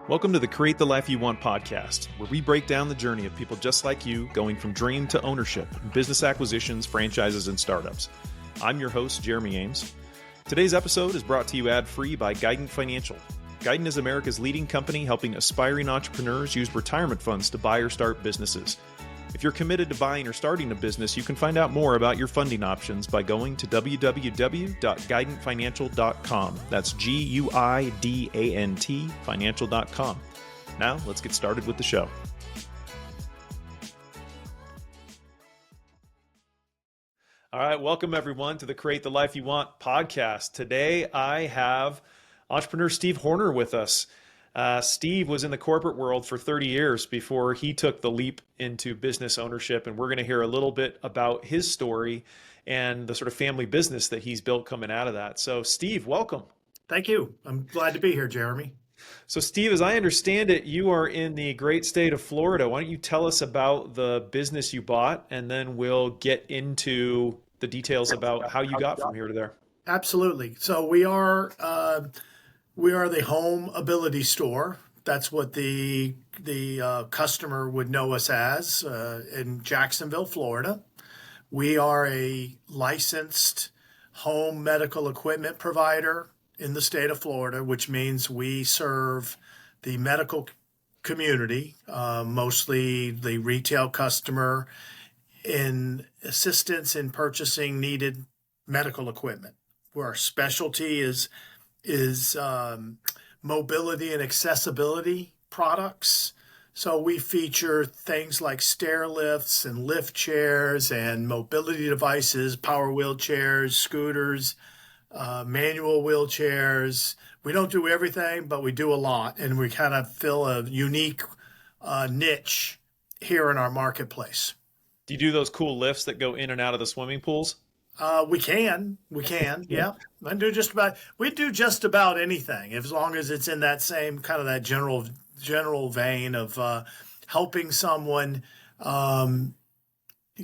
Welcome to the Create the Life You Want podcast, where we break down the journey of people just like you going from dream to ownership in business acquisitions, franchises, and startups. I'm your host, Jeremy Ames. Today's episode is brought to you ad-free by Guidant Financial. Guidant is America's leading company helping aspiring entrepreneurs use retirement funds to buy or start businesses. If you're committed to buying or starting a business, you can find out more about your funding options by going to www.guidantfinancial.com. That's Guidant financial.com. Now, let's get started with the show. All right, welcome everyone to the Create the Life You Want podcast. Today, I have entrepreneur Steve Horner with us. Steve was in the corporate world for 30 years before he took the leap into business ownership, and we're going to hear a little bit about his story and the sort of family business that he's built coming out of that. So Steve, welcome. Thank you. I'm glad to be here, Jeremy. So Steve, as I understand it, you are in the great state of Florida. Why don't you tell us about the business you bought, and then we'll get into the details about how you got from here to there. Absolutely. So we are the home ability store. That's what the customer would know us as in Jacksonville, Florida. We are a licensed home medical equipment provider in the state of Florida, which means we serve the medical community, mostly the retail customer, in assistance in purchasing needed medical equipment. Where our specialty is mobility and accessibility products. So we feature things like stair lifts and lift chairs and mobility devices, power wheelchairs, scooters, manual wheelchairs. We don't do everything, but we do a lot, and we kind of fill a unique niche here in our marketplace. Do you do those cool lifts that go in and out of the swimming pools? We can. Yeah. We do just about anything, as long as it's in that same kind of that general vein of helping someone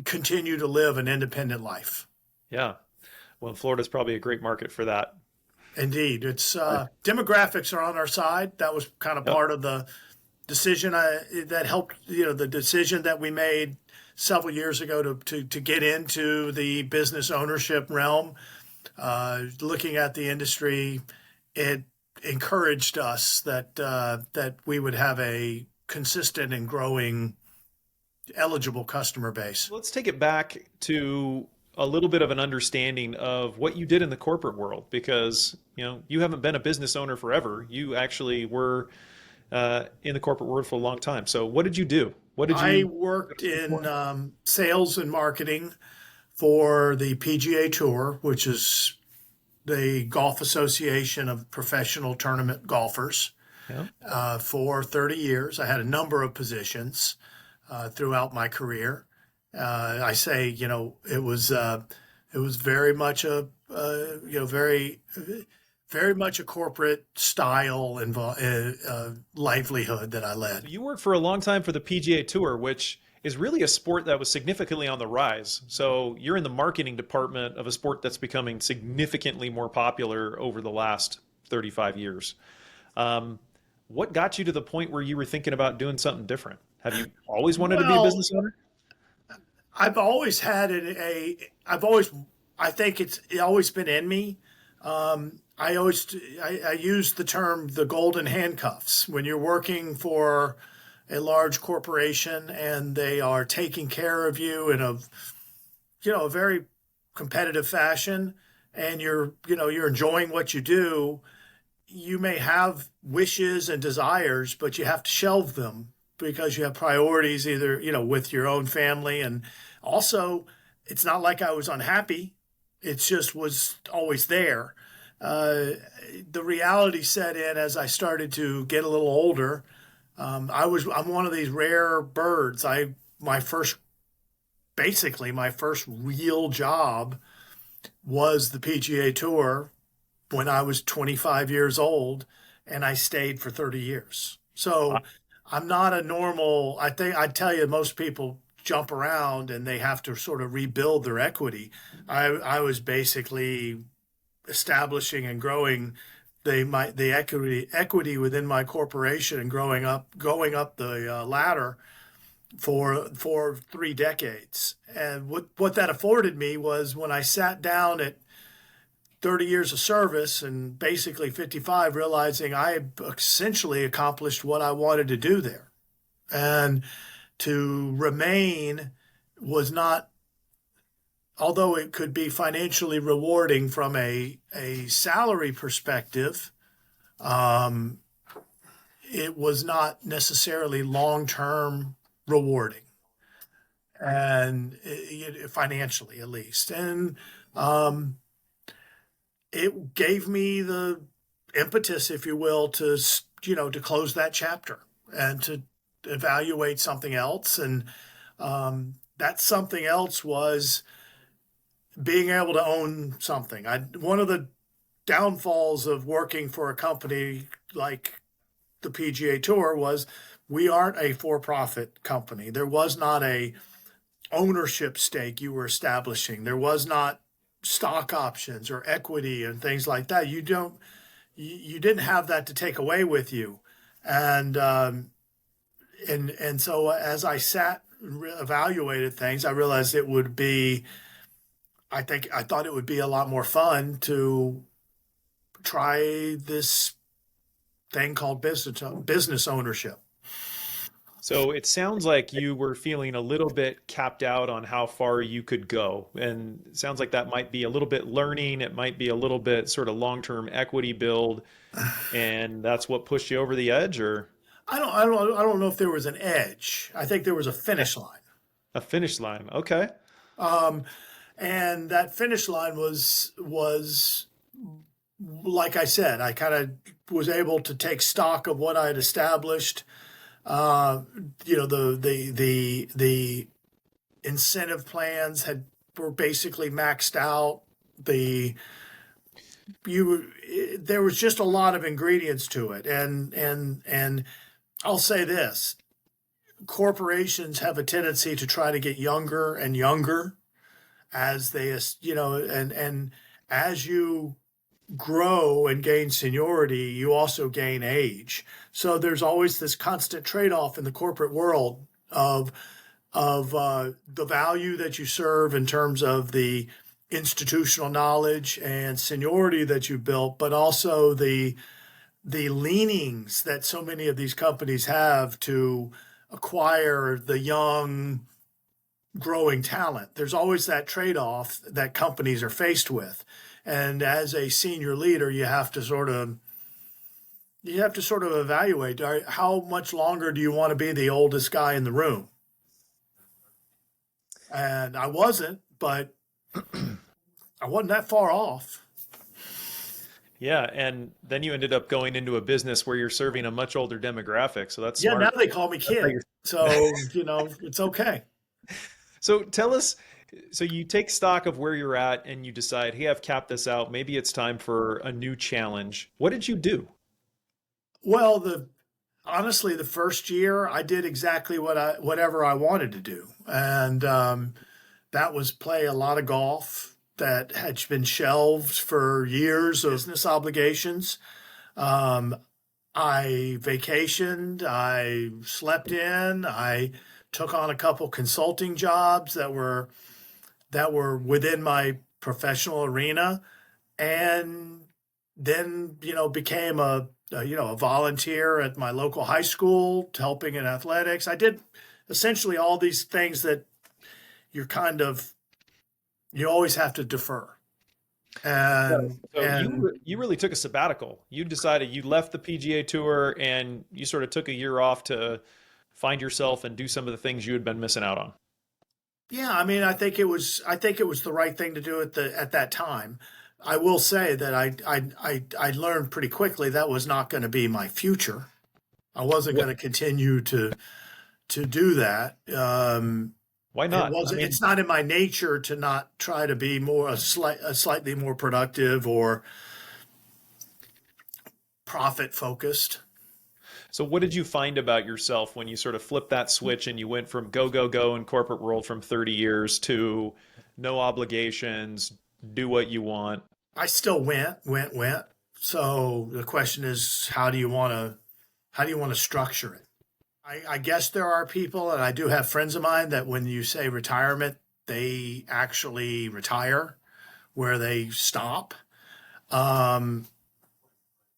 continue to live an independent life. Yeah. Well, Florida's probably a great market for that. Indeed. It's demographics are on our side. That was kind of part of the decision that helped, the decision that we made several years ago to get into the business ownership realm. Looking at the industry, it encouraged us that we would have a consistent and growing eligible customer base. Let's take it back to a little bit of an understanding of what you did in the corporate world, because you haven't been a business owner forever. You actually were in the corporate world for a long time. So what did you do? I worked in sales and marketing for the PGA Tour, which is the Golf Association of Professional Tournament Golfers, for 30 years. I had a number of positions throughout my career. I say, it was very much a very much a corporate style and livelihood that I led. You worked for a long time for the PGA Tour, which is really a sport that was significantly on the rise. So you're in the marketing department of a sport that's becoming significantly more popular over the last 35 years. What got you to the point where you were thinking about doing something different? Have you always wanted to be a business owner? I've always had I think it's always been in me. I use the term the golden handcuffs. When you're working for a large corporation and they are taking care of you in a very competitive fashion, and you're enjoying what you do, you may have wishes and desires, but you have to shelve them because you have priorities either, with your own family. And also, it's not like I was unhappy. It just was always there. The reality set in as I started to get a little older. I'm one of these rare birds. My first real job was the PGA Tour when I was 25 years old, and I stayed for 30 years. So I'm not a normal, I tell you, most people jump around and they have to sort of rebuild their equity. I was basically establishing and growing the equity within my corporation and going up the ladder for 3 decades. And what that afforded me was when I sat down at 30 years of service and basically 55, realizing I had essentially accomplished what I wanted to do there. And to remain was not, although it could be financially rewarding from a salary perspective, it was not necessarily long-term rewarding, and financially at least. And it gave me the impetus, if you will, to close that chapter and to evaluate something else. And that something else was being able to own something. One of the downfalls of working for a company like the PGA Tour was we aren't a for-profit company. There was not a ownership stake you were establishing. There was not stock options or equity and things like that. You didn't have that to take away with you. And so as I sat and evaluated things, I realized I thought it would be a lot more fun to try this thing called business ownership. So it sounds like you were feeling a little bit capped out on how far you could go. And it sounds like that might be a little bit learning. It might be a little bit sort of long-term equity build. And that's what pushed you over the edge, or? I don't know if there was an edge. I think there was a finish line. A finish line. Okay. And that finish line was like I said, I kind of was able to take stock of what I had established. The incentive plans were basically maxed out. There was just a lot of ingredients to it, and I'll say this: corporations have a tendency to try to get younger and younger as they, and as you grow and gain seniority, you also gain age. So there's always this constant trade-off in the corporate world of the value that you serve in terms of the institutional knowledge and seniority that you built, but also the leanings that so many of these companies have to acquire the young growing talent. There's always that trade-off that companies are faced with. And as a senior leader, you have to sort of evaluate, how much longer do you want to be the oldest guy in the room? And I wasn't, but I wasn't that far off. Yeah, and then you ended up going into a business where you're serving a much older demographic, so that's Yeah, smart. now they call me kid, so it's okay. So tell us, so you take stock of where you're at and you decide, hey, I've capped this out. Maybe it's time for a new challenge. What did you do? Well, honestly, the first year I did exactly whatever I wanted to do, and that was play a lot of golf that had been shelved for years of business obligations. I vacationed, I slept in, I took on a couple consulting jobs that were within my professional arena, and then became a volunteer at my local high school, helping in athletics. I did essentially all these things that you always have to defer. And you really took a sabbatical. You decided, you left the PGA Tour and you sort of took a year off to find yourself and do some of the things you had been missing out on. Yeah, I mean, I think it was the right thing to do at that time. I will say that I learned pretty quickly that was not going to be my future. I wasn't going to continue to do that. Why not? It's not in my nature to not try to be slightly more productive or profit focused. So what did you find about yourself when you sort of flipped that switch and you went from go in corporate world from 30 years to no obligations, do what you want? I still went. So the question is, how do you want to structure it? I guess there are people, and I do have friends of mine that when you say retirement, they actually retire, where they stop. I'm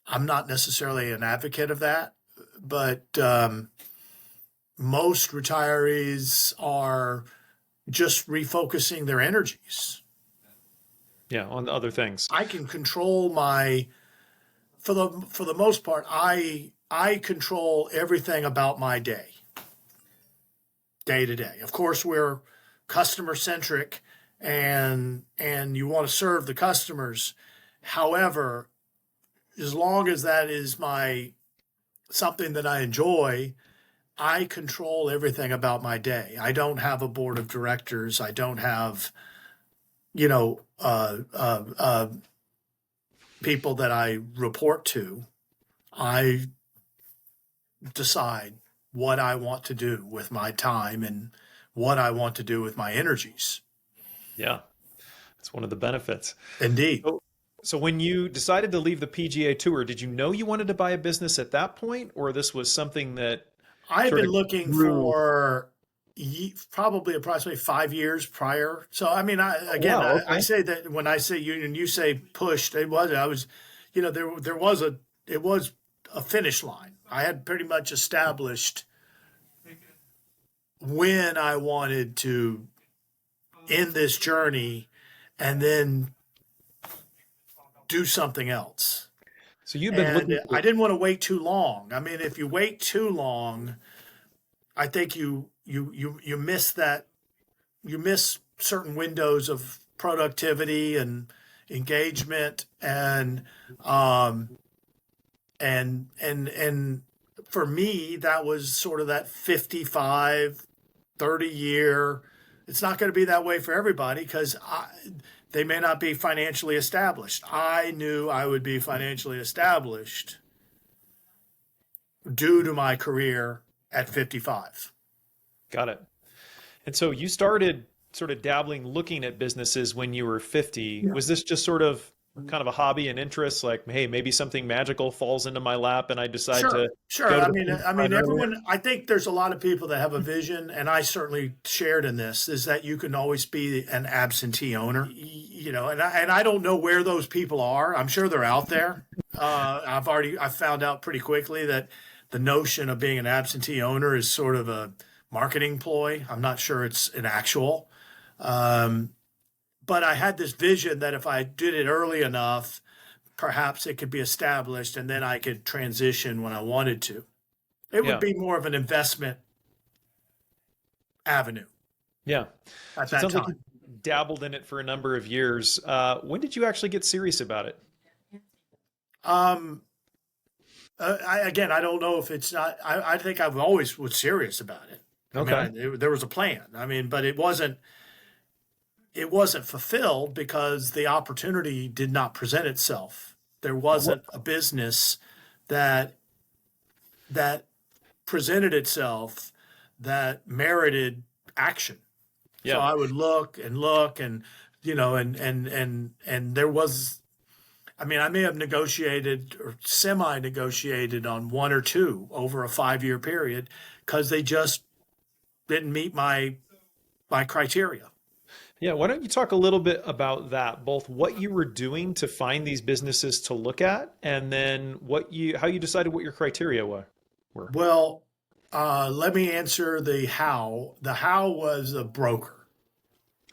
not necessarily an advocate of that, but most retirees are just refocusing their energies. Yeah, on other things. I can control for the most part, I control everything about my day to day. Of course, we're customer centric and you want to serve the customers. However, as long as that is something that I enjoy, I control everything about my day. I don't have a board of directors. I don't have, you know, people that I report to. I decide what I want to do with my time and what I want to do with my energies. Yeah, that's one of the benefits. Indeed. So when you decided to leave the PGA Tour, did you know you wanted to buy a business at that point, or this was something that I had sort been of looking grew? for probably approximately 5 years prior. So, I mean, Oh, wow, I okay. say that when I say you and you say pushed, I was, it was a finish line. I had pretty much established when I wanted to end this journey and then do something else. So you've been And looking I for, didn't want to wait too long. I mean, if you wait too long, I think you miss that. You miss certain windows of productivity and engagement um and for me that was sort of that 55, 30 year. It's not going to be that way for everybody because they may not be financially established. I knew I would be financially established due to my career at 55. got it. And so you started sort of dabbling, looking at businesses when you were 50. Was this just sort of kind of a hobby and interest, like, hey, maybe something magical falls into my lap and I decide to Sure, sure. go to I the mean, finish I line mean, earlier? everyone. I think there's a lot of people that have a vision, and I certainly shared in this. Is that you can always be an absentee owner, and I don't know where those people are. I'm sure they're out there. I found out pretty quickly that the notion of being an absentee owner is sort of a marketing ploy. I'm not sure it's an actual. Um, but I had this vision that if I did it early enough, perhaps it could be established and then I could transition when I wanted to. It would Yeah, be more of an investment avenue yeah. at So it that sounds like you time. dabbled in it for a number of years. When did you actually get serious about it? Um, again, I don't know if it's not. I think I've always was serious about it. I mean, Okay. there was a plan. I mean, but it wasn't. It wasn't fulfilled because the opportunity did not present itself. There What? wasn't a business that that presented itself that merited action. So Yeah. I would look and and there was. I mean, I may have negotiated or semi negotiated on one or two over a 5 year period because they just didn't meet my criteria. Yeah. Why don't you talk a little bit about that, both what you were doing to find these businesses to look at, and then how you decided what your criteria were. Well, let me answer the how. The how was a broker,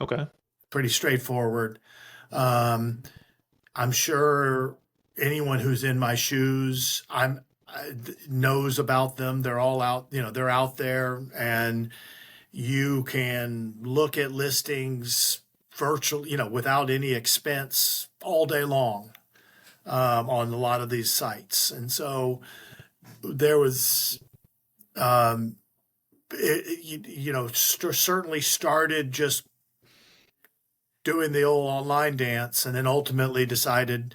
Okay. pretty straightforward. Um, I'm sure anyone who's in my shoes, knows about them. They're all out. They're out there, and you can look at listings virtually, without any expense all day long on a lot of these sites. And so there was, um, certainly started just doing the old online dance and then ultimately decided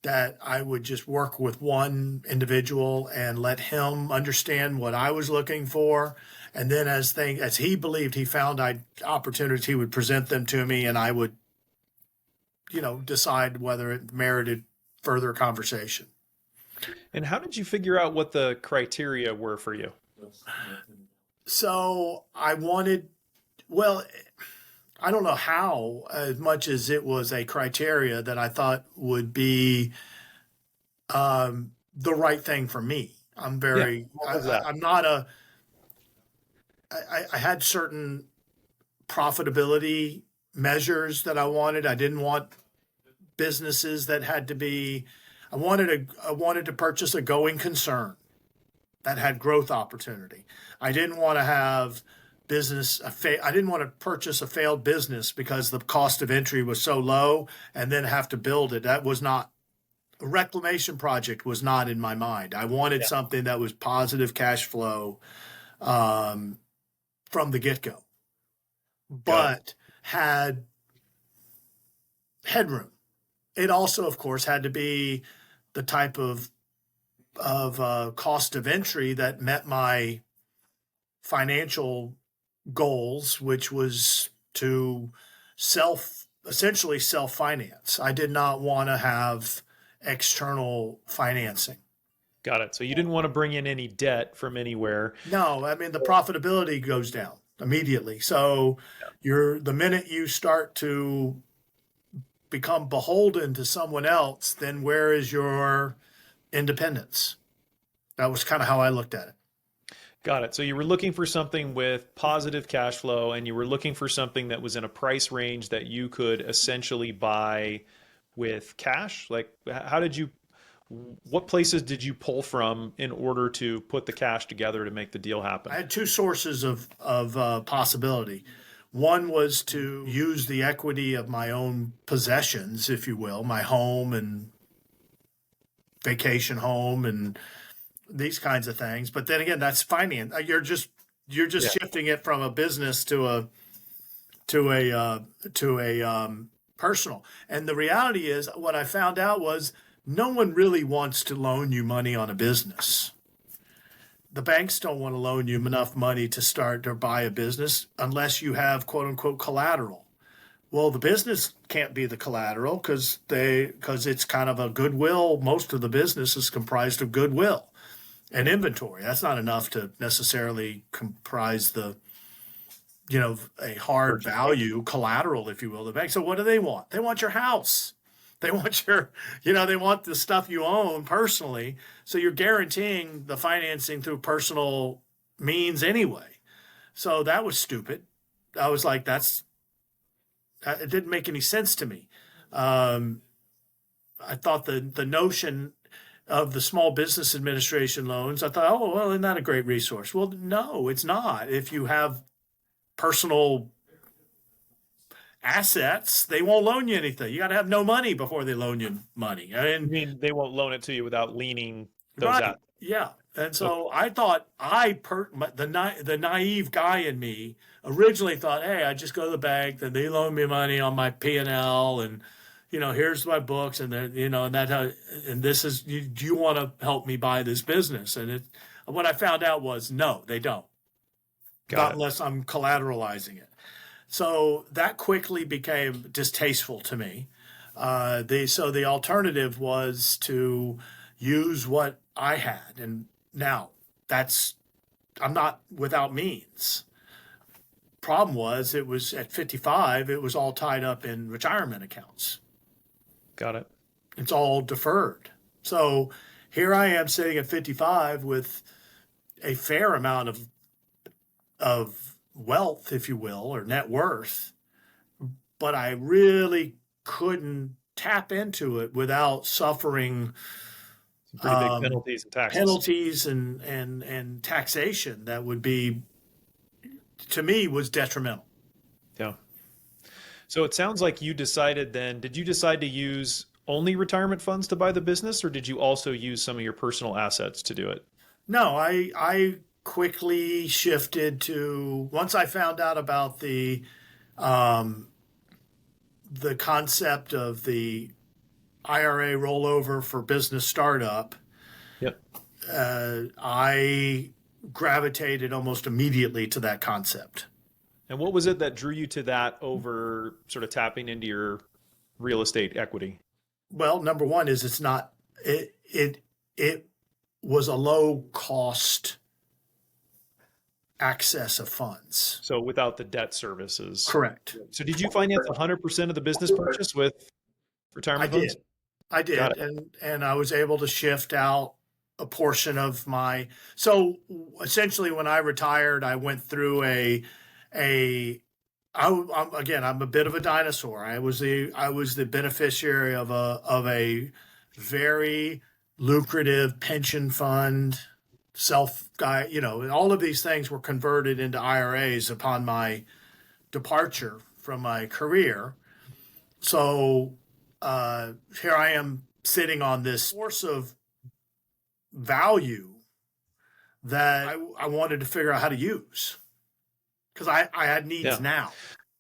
that I would just work with one individual and let him understand what I was looking for. And then as he believed he found opportunities, he would present them to me and I would, decide whether it merited further conversation. And how did you figure out what the criteria were for you? So I wanted, well, I don't know how, as much as it was a criteria that I thought would be the right thing for me. I'm very, What was that? I'm not a, I had certain profitability measures that I wanted. I didn't want businesses that had to be, I wanted to purchase a going concern that had growth opportunity. I didn't want to have I didn't want to purchase a failed business because the cost of entry was so low and then have to build it. That was not, a reclamation project was not in my mind. I wanted something that was positive cash flow from the get-go, but had headroom. It also, of course, had to be the type of cost of entry that met my financial goals, which was to essentially self-finance. I did not want to have external financing. Got it. So you didn't want to bring in any debt from anywhere. No, I mean, the profitability goes down immediately. So the minute you start to become beholden to someone else, then where is your independence? That was kind of how I looked at it. Got it. So you were looking for something with positive cash flow, and you were looking for something that was in a price range that you could essentially buy with cash. Like, what places did you pull from in order to put the cash together to make the deal happen? I had two sources of possibility. One was to use the equity of my own possessions, if you will, my home and vacation home and these kinds of things. But then again, that's finance. You're just shifting it from a business to a personal. And the reality is, what I found out was no one really wants to loan you money on a business. The banks don't want to loan you enough money to start or buy a business unless you have quote unquote collateral. Well, the business can't be the collateral because it's kind of a goodwill. Most of the business is comprised of goodwill and inventory. That's not enough to necessarily comprise a hard value collateral, if you will, the bank. So what do they want? They want your house. They want they want the stuff you own personally. So you're guaranteeing the financing through personal means anyway. So that was stupid. I was like, it didn't make any sense to me. I thought the notion of the Small Business Administration loans, I thought, oh, well, isn't that a great resource? Well, no, it's not. If you have personal assets, they won't loan you anything. You got to have no money before they loan you money. I mean, they won't loan it to you without leaning those assets. Yeah. And so I thought the naive guy in me originally thought, hey, I just go to the bank, then they loan me money on my P&L, and here's my books, and then and this is, do you want to help me buy this business? And what I found out was no, they don't. Not unless I'm collateralizing it. So that quickly became distasteful to me. So the alternative was to use what I had. And now I'm not without means. Problem was, it was at 55, it was all tied up in retirement accounts. Got it. It's all deferred. So here I am sitting at 55 with a fair amount of wealth, if you will, or net worth, but I really couldn't tap into it without suffering pretty big penalties and taxes. Penalties and taxation that would be, to me, was detrimental. Yeah. So it sounds like you decided then, did you decide to use only retirement funds to buy the business, or did you also use some of your personal assets to do it? No, I quickly shifted to, once I found out about the concept of the IRA rollover for business startup. Yep. I gravitated almost immediately to that concept. And what was it that drew you to that over sort of tapping into your real estate equity? Well, number one is it's not it was a low cost access of funds. So without the debt services. Correct. So did you finance 100% of the business purchase with I retirement funds? did. I Got did. it. And I was able to shift out a portion of my, so essentially when I retired, I went through I'm a bit of a dinosaur. I was the beneficiary of a very lucrative pension fund, self guy, and all of these things were converted into IRAs upon my departure from my career. So here I am sitting on this source of value that I wanted to figure out how to use because I had needs Yeah. now,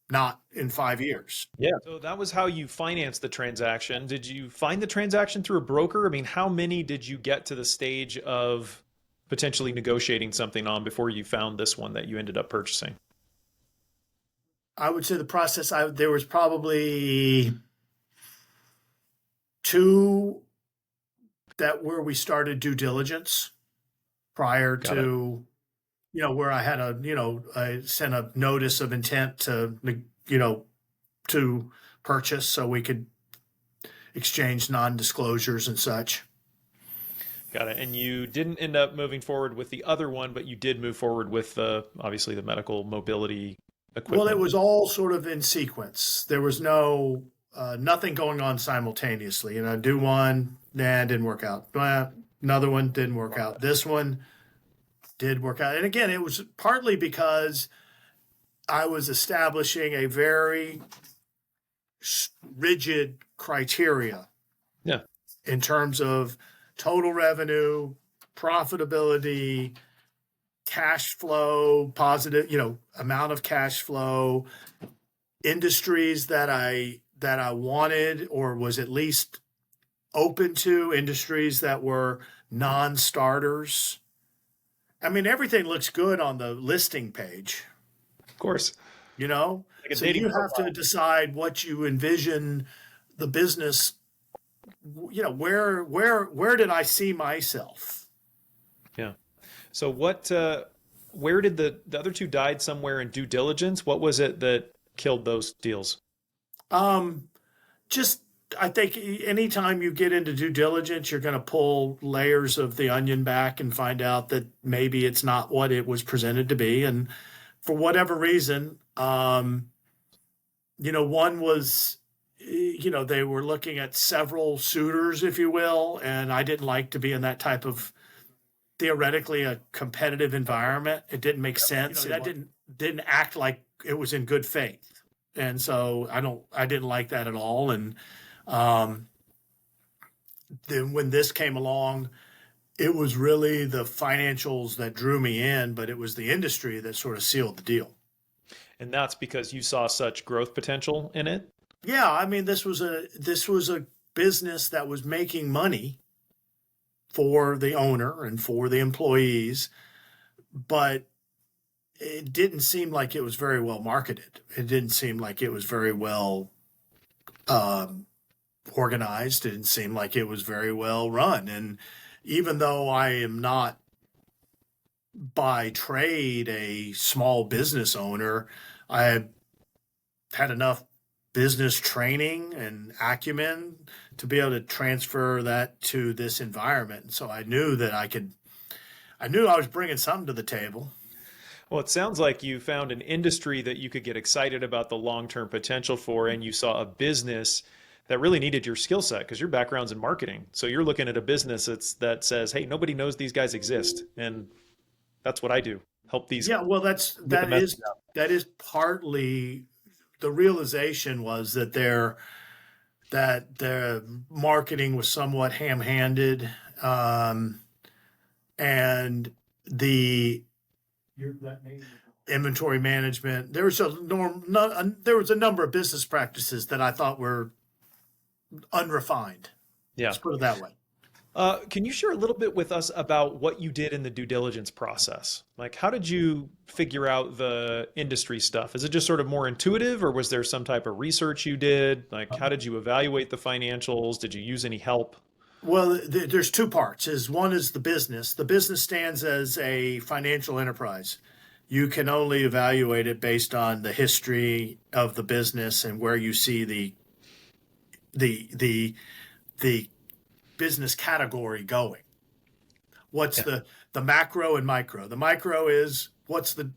not in 5 years. Yeah. So that was how you financed the transaction. Did you find the transaction through a broker? I mean, how many did you get to the stage of potentially negotiating something on before you found this one that you ended up purchasing? I would say the process, there was probably two where we started due diligence prior Got it. to, where I had I sent a notice of intent to, to purchase so we could exchange non-disclosures and such. Got it. And you didn't end up moving forward with the other one, but you did move forward with obviously the medical mobility equipment. Well, it was all sort of in sequence. There was nothing going on simultaneously. Do one, didn't work out. Another one didn't work out. This one did work out. And again, it was partly because I was establishing a very rigid criteria. Yeah. In terms of total revenue, profitability, cash flow, positive, amount of cash flow, industries that I wanted or was at least open to, industries that were non-starters. I mean, everything looks good on the listing page. Of course. So you have to decide what you envision the business, where did I see myself? Yeah. So where did the other two died somewhere in due diligence? What was it that killed those deals? Just, I think anytime you get into due diligence, you're going to pull layers of the onion back and find out that maybe it's not what it was presented to be. And for whatever reason, one was, they were looking at several suitors, if you will, and I didn't like to be in that type of theoretically a competitive environment. It didn't make sense. That didn't act like it was in good faith. And so I didn't like that at all. And then when this came along, it was really the financials that drew me in, but it was the industry that sort of sealed the deal. And that's because you saw such growth potential in it? Yeah, I mean, this was a business that was making money for the owner and for the employees, but it didn't seem like it was very well marketed. It didn't seem like it was very well organized. It didn't seem like it was very well run. And even though I am not by trade a small business owner, I had enough business training and acumen to be able to transfer that to this environment. And so I knew that I was bringing something to the table. Well, it sounds like you found an industry that you could get excited about the long-term potential for, and you saw a business that really needed your skill set because your background's in marketing. So you're looking at a business that says, hey, nobody knows these guys exist. And that's what I do. Help these. Yeah, well, that is partly the realization was that their marketing was somewhat ham-handed, and the inventory management. There was a number of business practices that I thought were unrefined. Yeah. Let's put it that way. Can you share a little bit with us about what you did in the due diligence process? Like, how did you figure out the industry stuff? Is it just sort of more intuitive, or was there some type of research you did? Like, how did you evaluate the financials? Did you use any help? Well, there's two parts. Is one is the business. The business stands as a financial enterprise. You can only evaluate it based on the history of the business and where you see the the business category going. What's Yeah, the macro and micro? The micro is what's the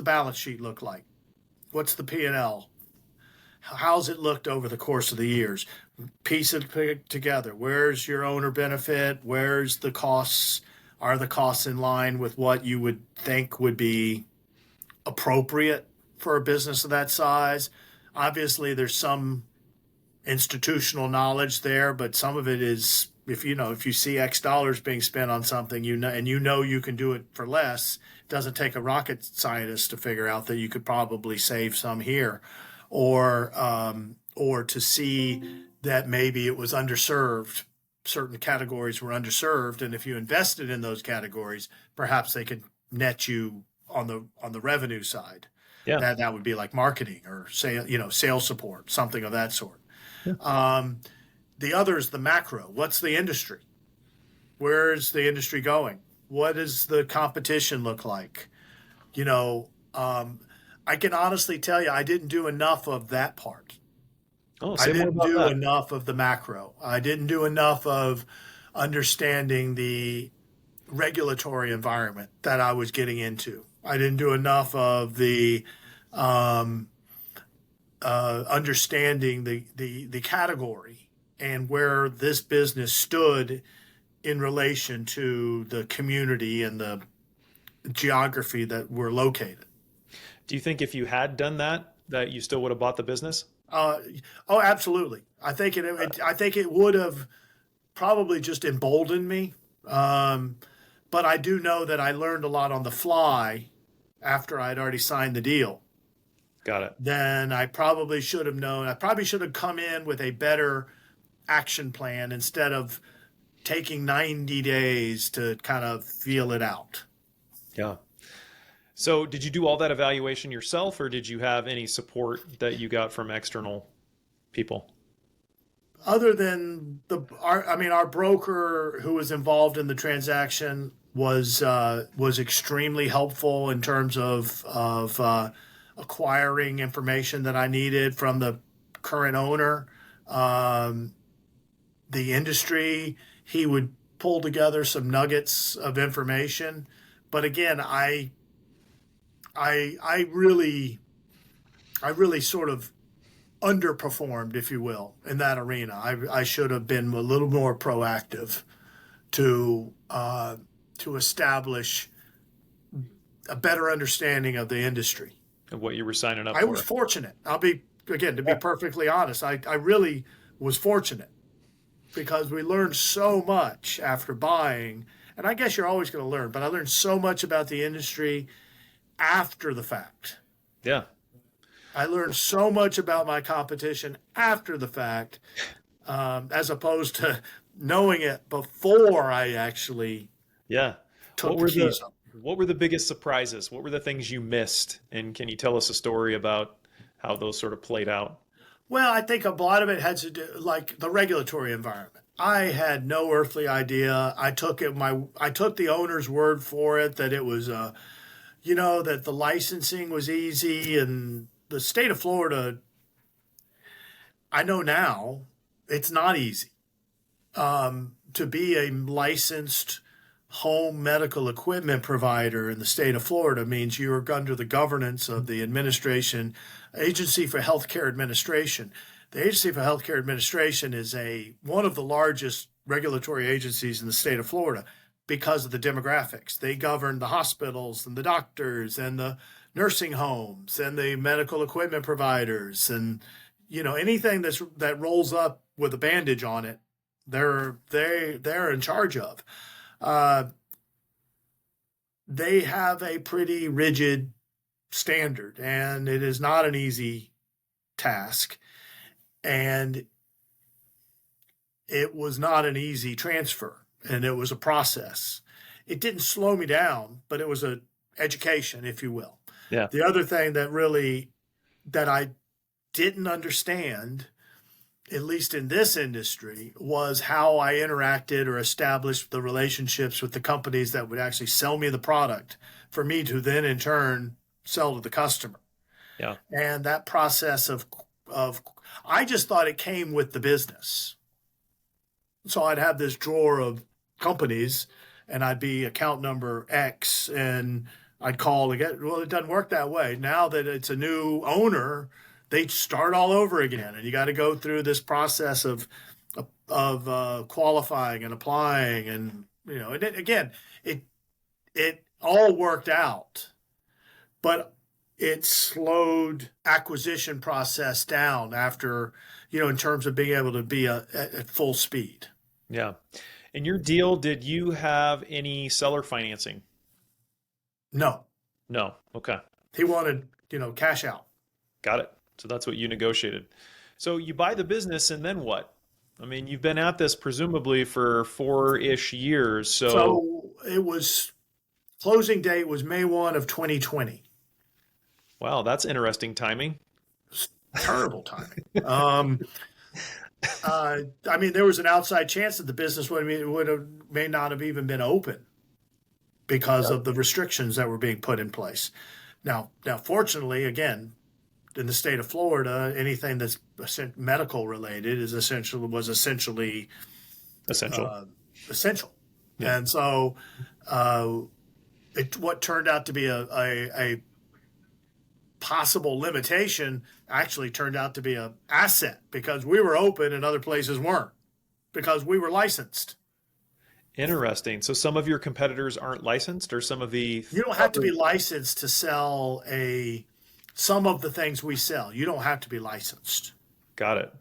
balance sheet look like? What's the P&L? How's it looked over the course of the years? Piece it together. Where's your owner benefit? Where's the costs? Are the costs in line with what you would think would be appropriate for a business of that size? Obviously, there's some institutional knowledge there, but some of it is if you see X dollars being spent on something, and you can do it for less. It doesn't take a rocket scientist to figure out that you could probably save some here, or to see that maybe it was underserved. Certain categories were underserved, and if you invested in those categories, perhaps they could net you on the revenue side. yeah, That would be like marketing or sales support, something of that sort. yeah. The other is the macro. What's the industry? Where's the industry going? What does the competition look like? You know, I can honestly tell you, I didn't do enough of that part. Oh, I say more didn't about do that. enough of the macro. I didn't do enough of understanding the regulatory environment that I was getting into. I didn't do enough of the um, understanding the category and where this business stood in relation to the community and the geography that we're located. Do you think if you had done that, that you still would have bought the business? Uh, oh, absolutely. I think it would have probably just emboldened me. Um, but I do know that I learned a lot on the fly after I'd already signed the deal. Got it. Then I probably should have known. I probably should have come in with a better action plan instead of taking 90 days to kind of feel it out. Yeah. So, did you do all that evaluation yourself, or did you have any support that you got from external people? Other than our broker who was involved in the transaction was extremely helpful in terms of acquiring information that I needed from the current owner. Um, the industry, he would pull together some nuggets of information. But again, I really sort of underperformed, if you will, in that arena. I should have been a little more proactive to establish a better understanding of the industry. Of what you were signing up I was for? fortunate. To be perfectly honest, I really was fortunate because we learned so much after buying. And I guess you're always going to learn, but I learned so much about the industry after the fact. Yeah. I learned so much about my competition after the fact, as opposed to knowing it before I actually Yeah. took What the were the keys up. what were the biggest surprises? What were the things you missed? And can you tell us a story about how those sort of played out? Well, I think a lot of it had to do like the regulatory environment. I had no earthly idea. I took the owner's word for it that it was that the licensing was easy and the state of Florida. I know now it's not easy to be a licensed home medical equipment provider in the state of Florida means you're under the governance of the administration, Agency for Healthcare Administration. The Agency for Healthcare Administration is one of the largest regulatory agencies in the state of Florida because of the demographics. They govern the hospitals and the doctors and the nursing homes and the medical equipment providers and anything that rolls up with a bandage on it, they're in charge of. Uh, they have a pretty rigid standard, and it is not an easy task. And it was not an easy transfer and it was a process. It didn't slow me down, but it was a education, if you will. Yeah. The other thing that I didn't understand, at least in this industry, was how I interacted or established the relationships with the companies that would actually sell me the product for me to then in turn sell to the customer. Yeah. And that process of I just thought it came with the business. So I'd have this drawer of companies and I'd be account number X and I'd call again. Well, it doesn't work that way. Now that it's a new owner, they start all over again, and you got to go through this process of qualifying and applying, and it all worked out, but it slowed acquisition process down after, in terms of being able to be at full speed. Yeah. In your deal, did you have any seller financing? No. No. Okay. He wanted, cash out. Got it. So that's what you negotiated. So you buy the business and then what? I mean, you've been at this presumably for 4-ish years. So it was, closing date was May 1 of 2020. Wow, that's interesting timing. Terrible timing. I mean, there was an outside chance that the business may not have even been open because of the restrictions that were being put in place. Now, fortunately, again, in the state of Florida, anything that's medical related was essentially essential. Yeah. And so, what turned out to be a possible limitation actually turned out to be an asset, because we were open and other places weren't, because we were licensed. Interesting. So some of your competitors aren't licensed, or some of the... You don't have to be licensed to sell some of the things we sell. You don't have to be licensed. Got it.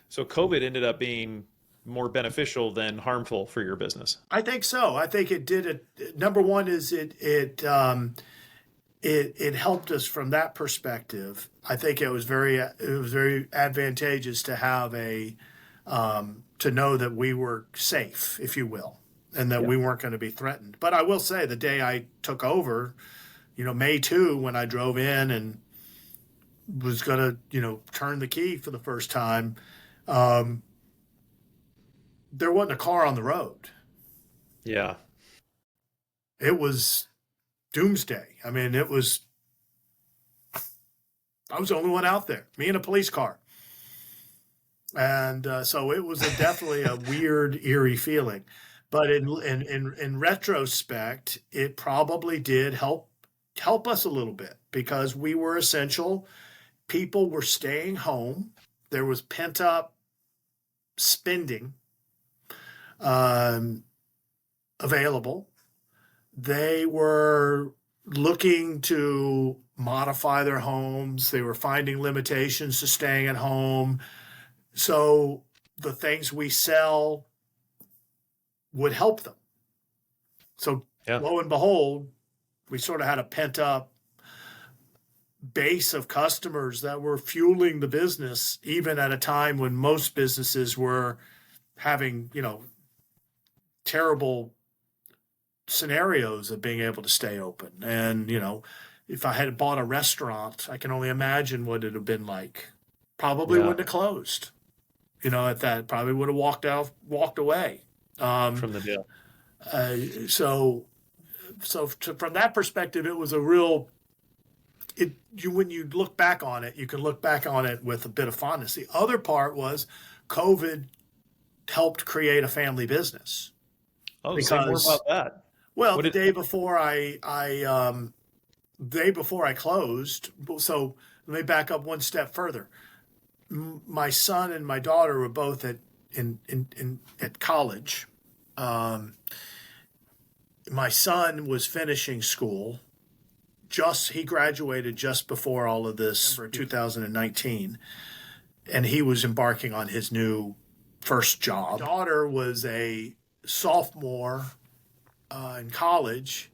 So COVID ended up being more beneficial than harmful for your business. I think so. I think it did it. Number one is it helped us from that perspective. I think it was very advantageous to have to know that we were safe, if you will, and that we weren't going to be threatened. But I will say, the day I took over, May 2, when I drove in and was going to, turn the key for the first time, there wasn't a car on the road. Yeah. It was doomsday. I mean, I was the only one out there, me and a police car. And so it was definitely a weird, eerie feeling. But in retrospect, it probably did help us a little bit, because we were essential. People were staying home. There was pent-up spending available. They were looking to modify their homes. They were finding limitations to staying at home. So the things we sell would help them. So lo and behold, we sort of had a pent-up base of customers that were fueling the business, even at a time when most businesses were having, terrible scenarios of being able to stay open. And, if I had bought a restaurant, I can only imagine what it would have been like. Probably wouldn't have closed. At that, probably would have walked away from the deal. From that perspective, it was a real. When you look back on it, you can look back on it with a bit of fondness. The other part was COVID helped create a family business. Oh, say more about that. Well, the day before I closed. So let me back up one step further. My son and my daughter were both at college. My son was finishing school. He graduated just before all of this for 2019, and he was embarking on his new first job. My daughter was a sophomore in college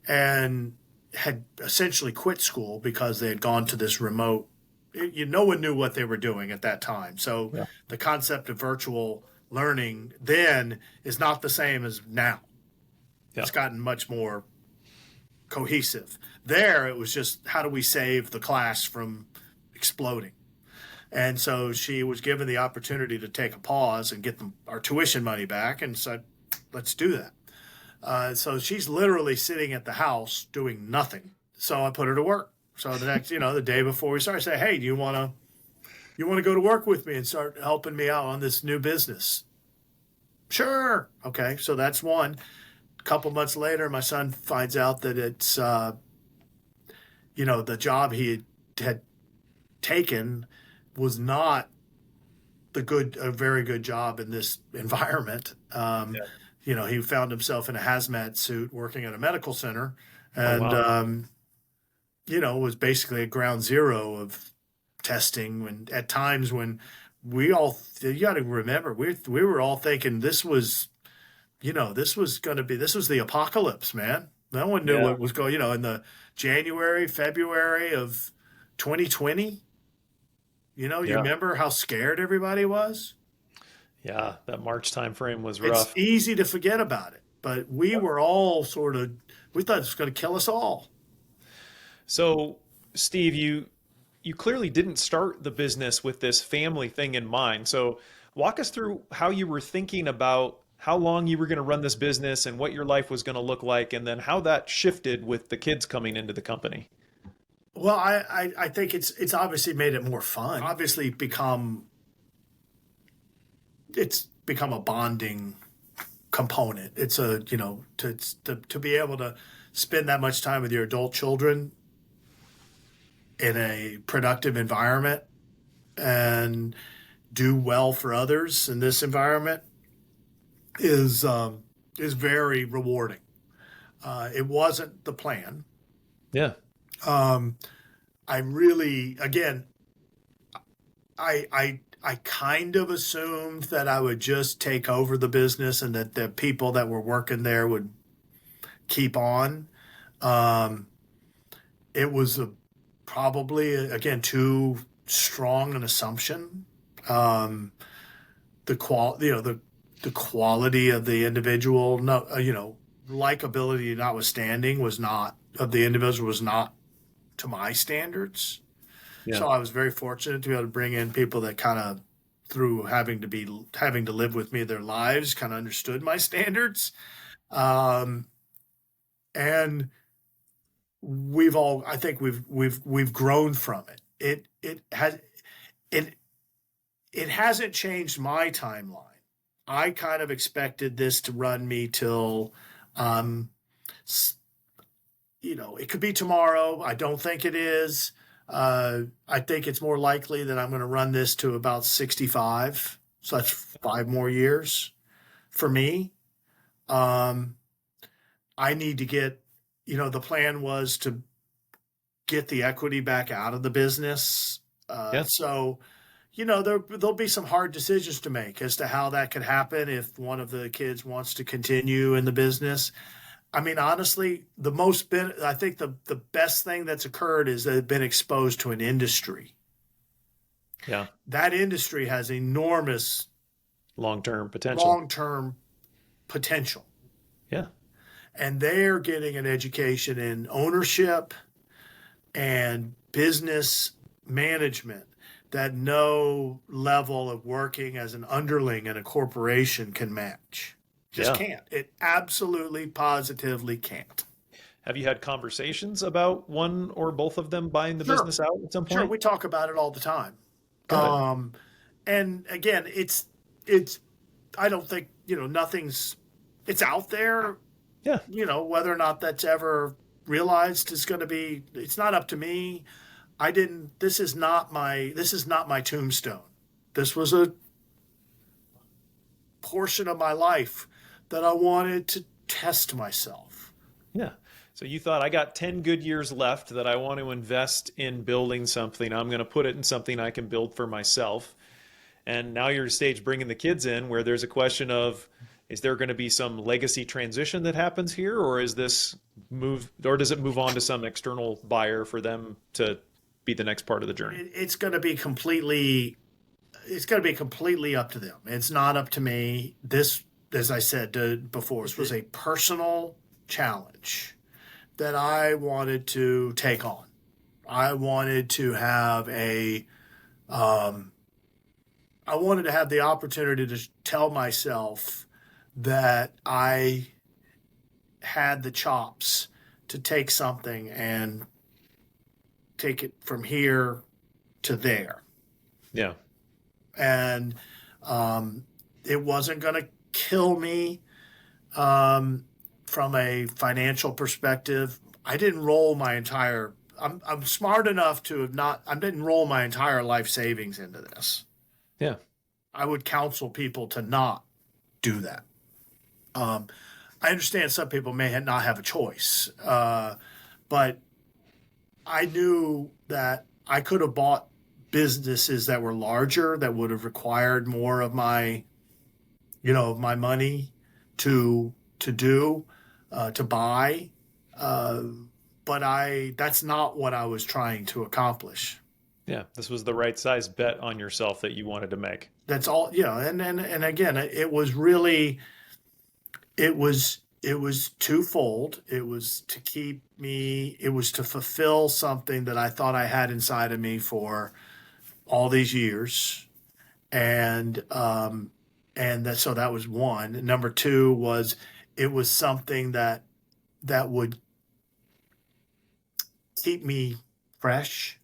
and had essentially quit school because they had gone to this remote. No one knew what they were doing at that time. So the concept of virtual learning then is not the same as now. Yeah. It's gotten much more cohesive. There, it was just how do we save the class from exploding? And so she was given the opportunity to take a pause and get our tuition money back, and said, let's do that. So she's literally sitting at the house doing nothing. So I put her to work. So the next, the day before we started, I say, hey, do you want to go to work with me and start helping me out on this new business? Sure. Okay. So that's one. A couple months later, my son finds out that it's, the job he had taken was not a very good job in this environment. He found himself in a hazmat suit working at a medical center, and, was basically at ground zero of testing. When at times when you got to remember, we were all thinking this was the apocalypse, man. No one knew what was going, in the January, February of 2020. You remember how scared everybody was? Yeah, that March time frame was rough. It's easy to forget about it, but we were all we thought it was going to kill us all. So, Steve, you clearly didn't start the business with this family thing in mind. So walk us through how you were thinking about how long you were going to run this business and what your life was going to look like, and then how that shifted with the kids coming into the company. Well, I think it's obviously made it more fun. Obviously it's become a bonding component. It's to be able to spend that much time with your adult children in a productive environment and do well for others in this environment is very rewarding. It wasn't the plan. Yeah. I really, again, I kind of assumed that I would just take over the business and that the people that were working there would keep on. It was probably, again, too strong an assumption. The quality of the individual, likability notwithstanding, was not to my standards. Yeah. So I was very fortunate to be able to bring in people that kind of, through having to live with me their lives, kind of understood my standards. And I think we've grown from it. It hasn't changed my timeline. I kind of expected this to run me till, it could be tomorrow. I don't think it is. I think it's more likely that I'm going to run this to about 65. So that's 5 more years for me. I need to get, the plan was to get the equity back out of the business. So, there'll be some hard decisions to make as to how that could happen if one of the kids wants to continue in the business. I mean, honestly, I think the best thing that's occurred is they've been exposed to an industry. Yeah. That industry has enormous long-term potential. Yeah. And they're getting an education in ownership and business management that no level of working as an underling in a corporation can match. Can't. It absolutely, positively can't. Have you had conversations about one or both of them buying the business out at some point? Sure, we talk about it all the time. And again, it's. I don't think it's out there. Yeah. Whether or not that's ever realized is going to be. It's not up to me. This is not my tombstone. This was a portion of my life that I wanted to test myself. Yeah. So you thought, I got 10 good years left that I want to invest in building something. I'm going to put it in something I can build for myself. And now you're at a stage bringing the kids in where there's a question of, is there going to be some legacy transition that happens here? Or does it move on to some external buyer for them to be the next part of the journey? It's going to be completely it's got to be completely up to them. It's not up to me. This, as I said before, this was a personal challenge that I wanted to take on. I wanted to have I wanted to have the opportunity to tell myself that I had the chops to take something and take it from here to there. Yeah. And it wasn't going to kill me from a financial perspective. I didn't roll my entire. I'm smart enough to have not. I didn't roll my entire life savings into this. Yeah. I would counsel people to not do that. I understand some people may not have a choice, but I knew that I could have bought businesses that were larger that would have required more of my, of my money to buy. But that's not what I was trying to accomplish. Yeah. This was the right size bet on yourself that you wanted to make. That's all, and again, it was really, it was twofold. It was to fulfill something that I thought I had inside of me for all these years. And so that was one. Number two was, it was something that would keep me fresh.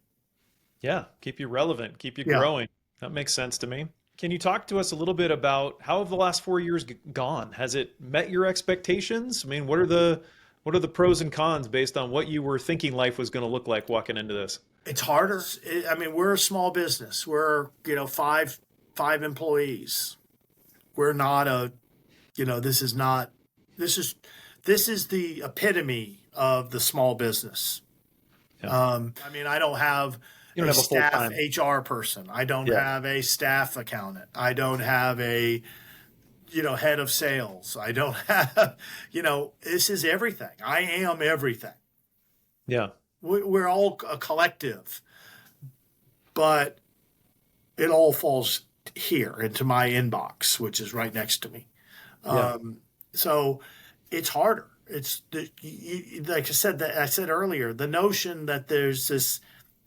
Yeah. Keep you relevant, keep you growing. That makes sense to me. Can you talk to us a little bit about how have the last 4 years gone? Has it met your expectations? I mean, what are the pros and cons based on what you were thinking life was going to look like walking into this? It's harder. We're a small business. We're, five employees. We're not this is the epitome of the small business. Yeah. I don't have a staff HR person. I don't have a staff accountant. I don't have a, head of sales. I don't have, this is everything. I am everything. Yeah. We're all a collective, but it all falls here into my inbox, which is right next to me. Yeah. So it's harder. It's like I said earlier, the notion that there's this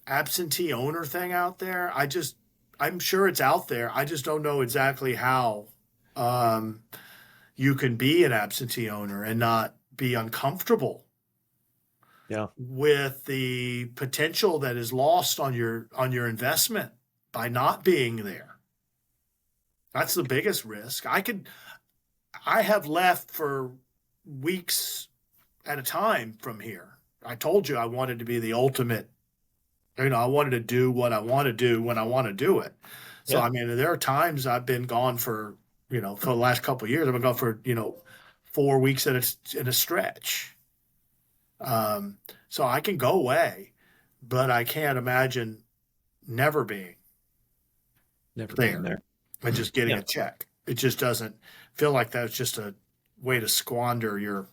absentee owner thing out there. I'm sure it's out there. I just don't know exactly how you can be an absentee owner and not be uncomfortable with the potential that is lost on your investment by not being there. That's the biggest risk. I have left for weeks at a time from here. I told you I wanted to be the ultimate. I wanted to do what I want to do when I want to do it. So, there are times I've been gone for the last couple of years, I've been gone for, 4 weeks in a stretch. So I can go away, but I can't imagine never being there and just getting a check. It just doesn't feel like that's just a way to squander your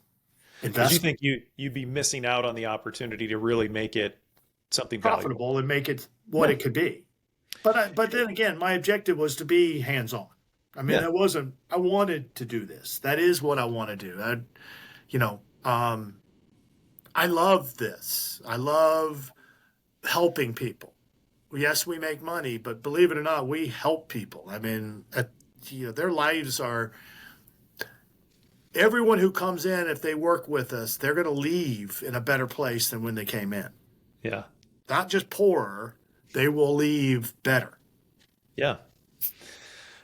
investment. You think you'd be missing out on the opportunity to really make it something profitable valuable and make it what it could be. But then again, my objective was to be hands-on. I wanted to do this. That is what I want to do. I love this. I love helping people. Yes, we make money, but believe it or not, we help people. Their lives are. Everyone who comes in, if they work with us, they're going to leave in a better place than when they came in. Yeah. Not just poorer, they will leave better. Yeah.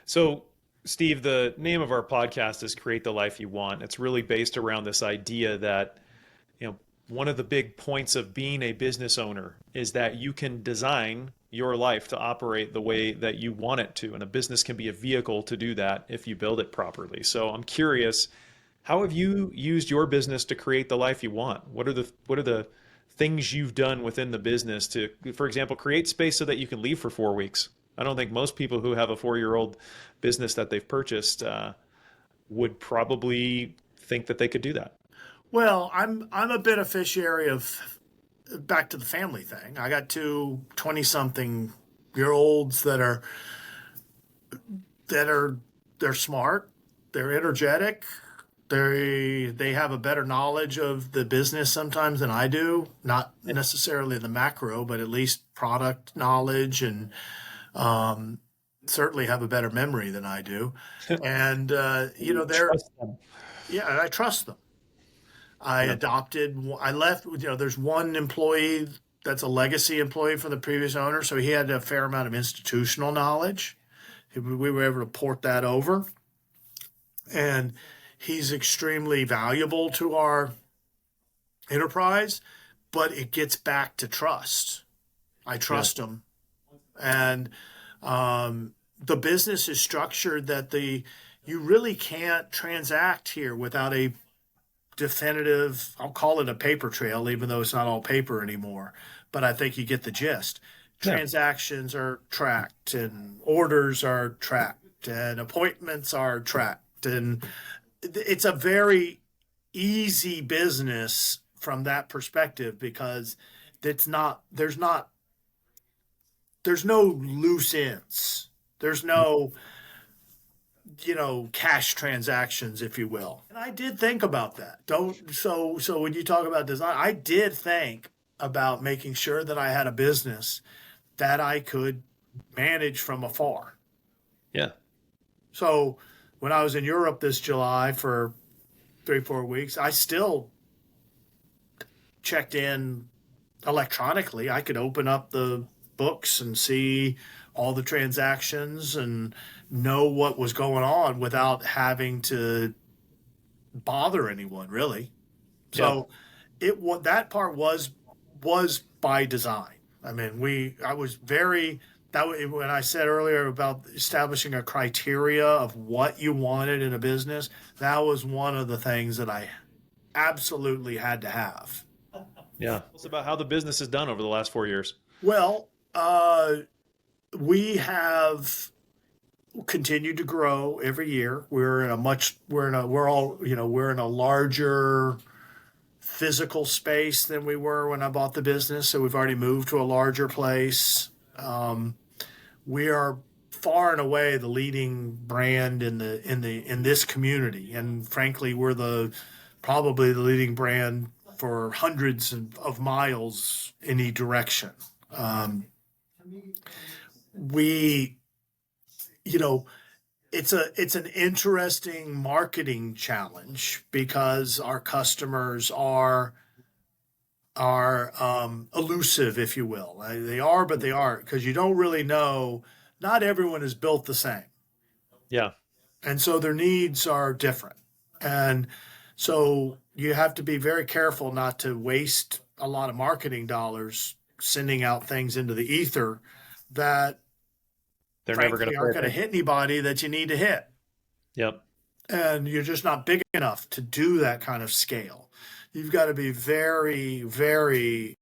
So, Steve, the name of our podcast is Create the Life You Want. It's really based around this idea that, one of the big points of being a business owner is that you can design your life to operate the way that you want it to. And a business can be a vehicle to do that if you build it properly. So I'm curious, how have you used your business to create the life you want? What are the things you've done within the business to, for example, create space so that you can leave for 4 weeks? I don't think most people who have a 4-year-old business that they've purchased would probably think that they could do that. Well, I'm a beneficiary of, back to the family thing. I got two 20-something-year-olds that are they're smart, they're energetic, they have a better knowledge of the business sometimes than I do. Not necessarily the macro, but at least product knowledge, and certainly have a better memory than I do. And they're Trust them. yeah, and I trust them. Yeah. I left. There's one employee that's a legacy employee from the previous owner, so he had a fair amount of institutional knowledge. We were able to port that over, and he's extremely valuable to our enterprise. But it gets back to trust. I trust him, and the business is structured that you really can't transact here without a definitive, I'll call it a paper trail, even though it's not all paper anymore. But I think you get the gist. Yeah. Transactions are tracked, and orders are tracked, and appointments are tracked. And it's a very easy business from that perspective, because there's no loose ends. There's no cash transactions, if you will. And I did think about that. So when you talk about design, I did think about making sure that I had a business that I could manage from afar. Yeah. So when I was in Europe this July for 3-4 weeks, I still checked in electronically. I could open up the books and see all the transactions and know what was going on without having to bother anyone, really. So that part was by design. I mean, when I said earlier about establishing a criteria of what you wanted in a business, that was one of the things that I absolutely had to have. Yeah. Tell us about how the business is done over the last 4 years. Well, we have continued to grow every year. We're in a larger physical space than we were when I bought the business. So we've already moved to a larger place. We are far and away the leading brand in this community, and frankly, we're probably the leading brand for hundreds of miles in each direction. It's an interesting marketing challenge, because our customers are elusive, if you will. They are, but they aren't, because you don't really know. Not everyone is built the same. Yeah. And so their needs are different. And so you have to be very careful not to waste a lot of marketing dollars sending out things into the ether that They're frankly never aren't going to hit anybody that you need to hit. Yep. And you're just not big enough to do that kind of scale. You've got to be very, very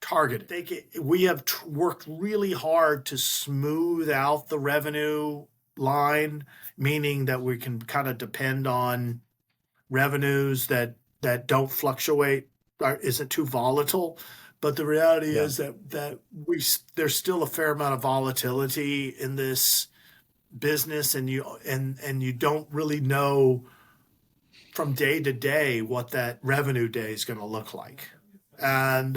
targeted. We have worked really hard to smooth out the revenue line, meaning that we can kind of depend on revenues that don't fluctuate, isn't too volatile. But the reality is that there's still a fair amount of volatility in this business, and you don't really know from day to day what that revenue day is going to look like. And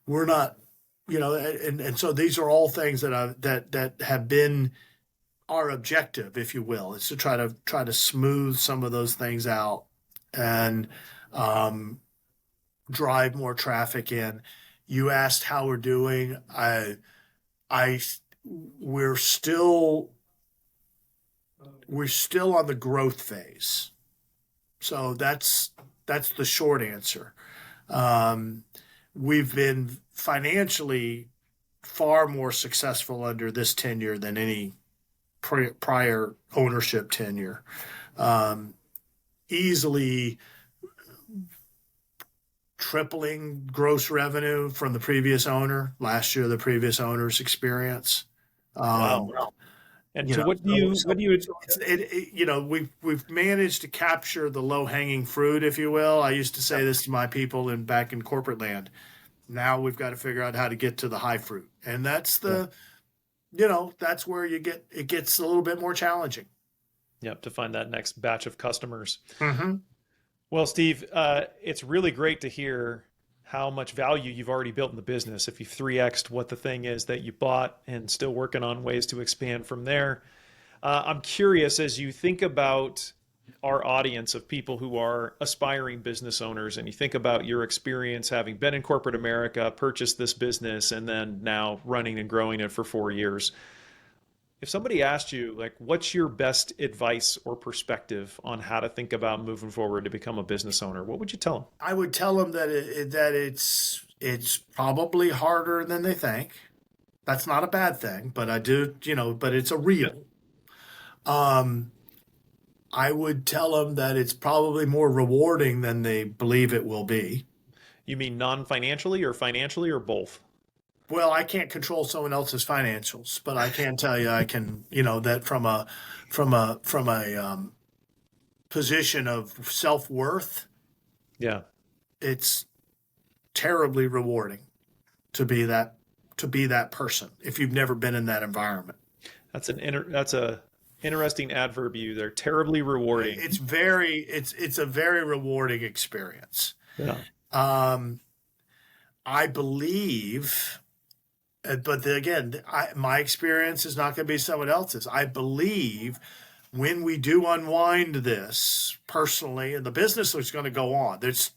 we're not, and so these are all things that have been our objective, if you will. It's to try to smooth some of those things out and drive more traffic in. You asked how we're doing. We're still on the growth phase. So that's the short answer. We've been financially far more successful under this tenure than any prior ownership tenure. Easily tripling gross revenue from the previous owner. Last year, the previous owner's experience. Wow. And so what do you we've managed to capture the low hanging fruit, if you will. I used to say this to my people back in corporate land. Now we've got to figure out how to get to the high fruit, and that's the that's where it gets a little bit more challenging. Yep, to find that next batch of customers. Mm-hmm. Well, Steve, it's really great to hear how much value you've already built in the business. If you've 3x'd what the thing is that you bought and still working on ways to expand from there. I'm curious, as you think about our audience of people who are aspiring business owners, and you think about your experience having been in corporate America, purchased this business, and then now running and growing it for 4 years. If somebody asked you, like, what's your best advice or perspective on how to think about moving forward to become a business owner, what would you tell them? I would tell them that it's probably harder than they think. That's not a bad thing, but but it's a real. I would tell them that it's probably more rewarding than they believe it will be. You mean non-financially or financially or both? Well, I can't control someone else's financials, but I can tell you, I can, that from a position of self-worth, yeah, it's terribly rewarding to be that person if you've never been in that environment. That's a interesting adverb. They're terribly rewarding. It's a very rewarding experience. Yeah. I believe, but again, my experience is not going to be someone else's. I believe when we do unwind this personally, and the business is going to go on, there's,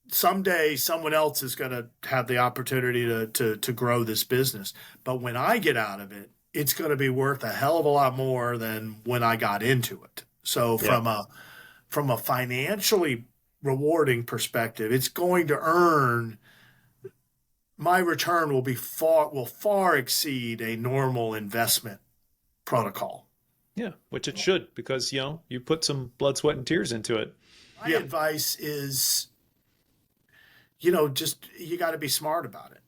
someday someone else is going to have the opportunity to grow this business. But when I get out of it, it's going to be worth a hell of a lot more than when I got into it. So from a financially rewarding perspective, it's going to earn, my return will far exceed a normal investment protocol. Yeah, which it should, because you put some blood, sweat, and tears into it. My advice is, just you got to be smart about it.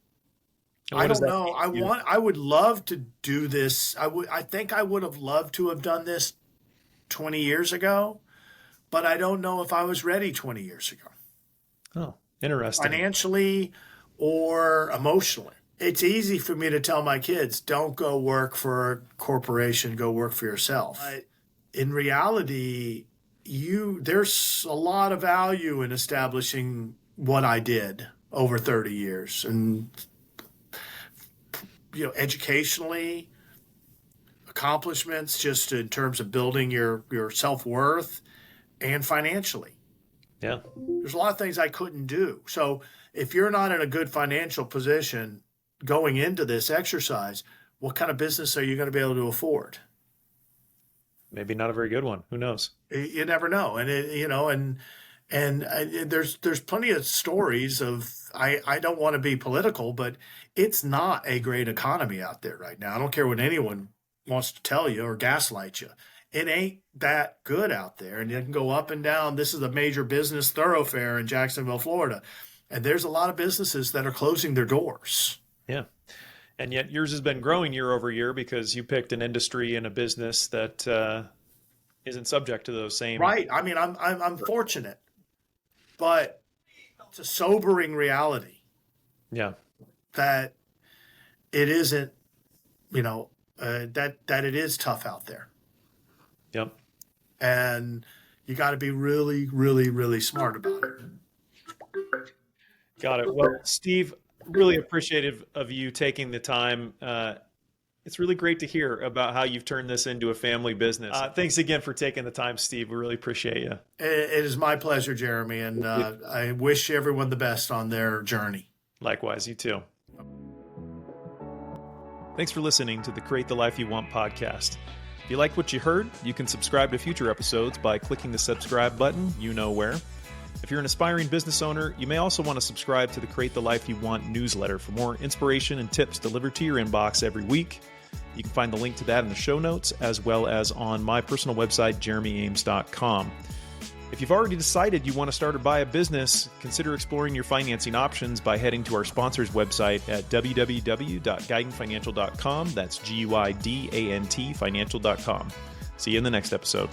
I don't know. I would love to do this. I think I would have loved to have done this 20 years ago, but I don't know if I was ready 20 years ago. Oh, interesting. Financially or emotionally. It's easy for me to tell my kids, don't go work for a corporation, go work for yourself. In reality, there's a lot of value in establishing what I did over 30 years. And educationally, accomplishments just in terms of building your self-worth, and financially. Yeah. There's a lot of things I couldn't do. So if you're not in a good financial position going into this exercise, what kind of business are you going to be able to afford? Maybe not a very good one. Who knows? You never know. And there's plenty of stories of, I don't want to be political, but it's not a great economy out there right now. I don't care what anyone wants to tell you or gaslight you. It ain't that good out there. And you can go up and down. This is a major business thoroughfare in Jacksonville, Florida. And there's a lot of businesses that are closing their doors. Yeah. And yet yours has been growing year over year because you picked an industry and a business that isn't subject to those same. Right. I mean, I'm fortunate, but it's a sobering reality. Yeah. That it isn't, that it is tough out there. Yep. And you got to be really, really, really smart about it. Got it. Well, Steve, really appreciative of you taking the time. It's really great to hear about how you've turned this into a family business. Thanks again for taking the time, Steve. We really appreciate you. It is my pleasure, Jeremy. And I wish everyone the best on their journey. Likewise, you too. Thanks for listening to the Create the Life You Want podcast. If you like what you heard, you can subscribe to future episodes by clicking the subscribe button, you know where. If you're an aspiring business owner, you may also want to subscribe to the Create the Life You Want newsletter for more inspiration and tips delivered to your inbox every week. You can find the link to that in the show notes, as well as on my personal website, jeremyames.com. If you've already decided you want to start or buy a business, consider exploring your financing options by heading to our sponsor's website at www.guidantfinancial.com. That's GUIDANT financial.com. See you in the next episode.